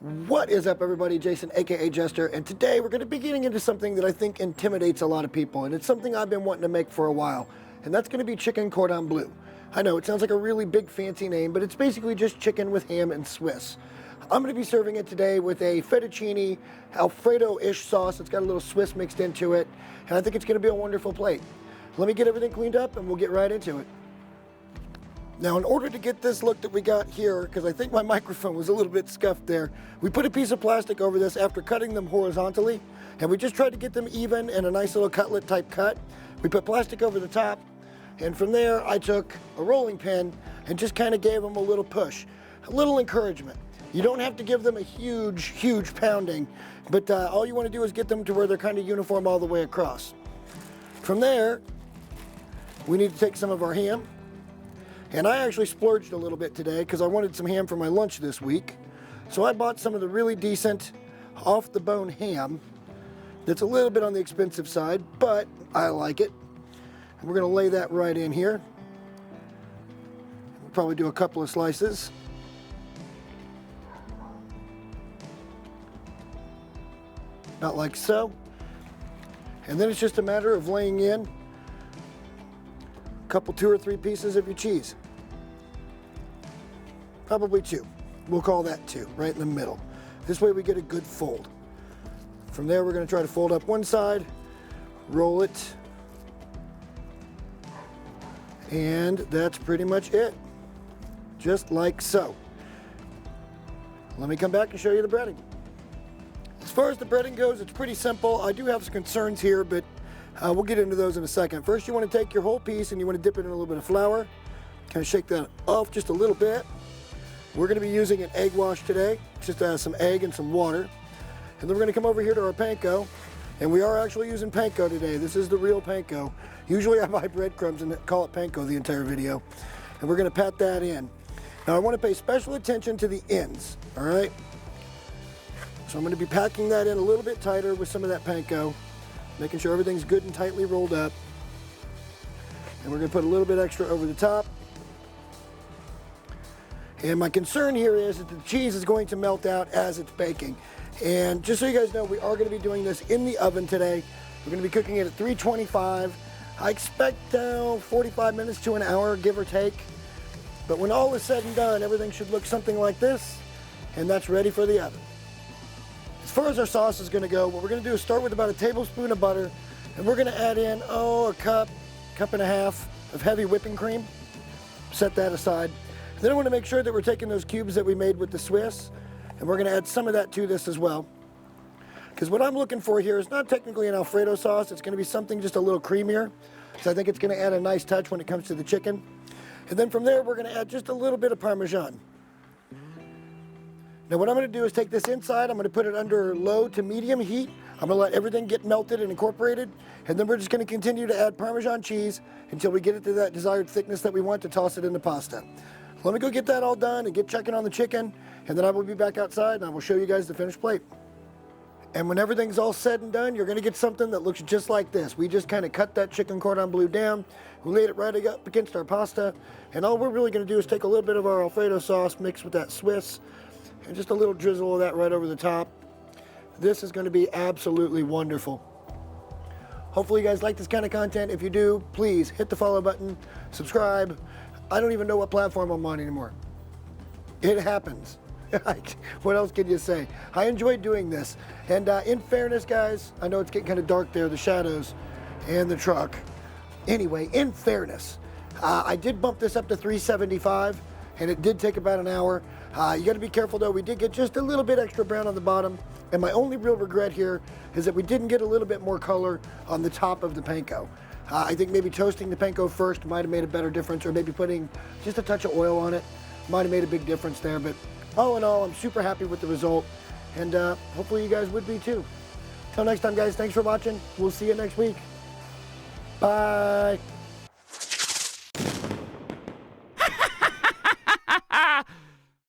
What is up, everybody? Jason, aka Jester, and today we're going to be getting into something that I think intimidates a lot of people, and it's something I've been wanting to make for a while, and that's going to be chicken cordon bleu. I know it sounds like a really big fancy name, but it's basically just chicken with ham and Swiss. I'm going to be serving it today with a fettuccine Alfredo-ish sauce. It's got a little Swiss mixed into it, and I think it's going to be a wonderful plate. Let me get everything cleaned up, and we'll get right into it. Now, in order to get this look that we got here, because I think my microphone was a little bit scuffed there, we put a piece of plastic over this after cutting them horizontally, and we just tried to get them even in a nice little cutlet type cut. We put plastic over the top, and from there I took a rolling pin and just kind of gave them a little push, a little encouragement. You don't have to give them a huge pounding, but all you want to do is get them to where they're kind of uniform all the way across. From there, we need to take some of our ham. And I actually splurged a little bit today because I wanted some ham for my lunch this week. So I bought some of the really decent off-the-bone ham that's a little bit on the expensive side, but I like it. And we're going to lay that right in here. We'll probably do a couple of slices. About like so. And then it's just a matter of laying in a couple, 2 or 3 pieces of your cheese. Probably 2. We'll call that 2, right in the middle. This way we get a good fold. From there, we're going to try to fold up one side, roll it, and that's pretty much it. Just like so. Let me come back and show you the breading. As far as the breading goes, it's pretty simple. I do have some concerns here, but we'll get into those in a second. First, you want to take your whole piece and you want to dip it in a little bit of flour. Kind of shake that off just a little bit. We're going to be using an egg wash today, just some egg and some water. And then we're going to come over here to our panko, and we are actually using panko today. This is the real panko. Usually I buy breadcrumbs and call it panko the entire video. And we're going to pat that in. Now I want to pay special attention to the ends, all right? So I'm going to be packing that in a little bit tighter with some of that panko, making sure everything's good and tightly rolled up. And we're going to put a little bit extra over the top. And my concern here is that the cheese is going to melt out as it's baking. And just so you guys know, we are going to be doing this in the oven today. We're going to be cooking it at 325. I expect 45 minutes to an hour, give or take. But when all is said and done, everything should look something like this, and that's ready for the oven. As far as our sauce is going to go, what we're going to do is start with about a tablespoon of butter, and we're going to add in, a cup and a half of heavy whipping cream. Set that aside. Then I want to make sure that we're taking those cubes that we made with the Swiss, and we're going to add some of that to this as well. Because what I'm looking for here is not technically an Alfredo sauce. It's going to be something just a little creamier. So I think it's going to add a nice touch when it comes to the chicken. And then from there, we're going to add just a little bit of Parmesan. Now what I'm going to do is take this inside. I'm going to put it under low to medium heat. I'm going to let everything get melted and incorporated. And then we're just going to continue to add Parmesan cheese until we get it to that desired thickness that we want to toss it in the pasta. Let me go get that all done and get checking on the chicken, and then I will be back outside and I will show you guys the finished plate. And when everything's all said and done, you're going to get something that looks just like this. We just kind of cut that chicken cordon bleu down. We laid it right up against our pasta, and all we're really going to do is take a little bit of our Alfredo sauce mixed with that Swiss and just a little drizzle of that right over the top. This is going to be absolutely wonderful. Hopefully you guys like this kind of content. If you do, please hit the follow button, subscribe. I don't even know what platform I'm on anymore. It happens. What else can you say? I enjoy doing this. And in fairness, guys, I know it's getting kind of dark there, the shadows and the truck. Anyway, in fairness, I did bump this up to 375, and it did take about an hour. You got to be careful, though. We did get just a little bit extra brown on the bottom. And my only real regret here is that we didn't get a little bit more color on the top of the panko. I think maybe toasting the panko first might have made a better difference, or maybe putting just a touch of oil on it might have made a big difference there. But all in all, I'm super happy with the result, and hopefully you guys would be too. Till next time, guys, thanks for watching. We'll see you next week. Bye.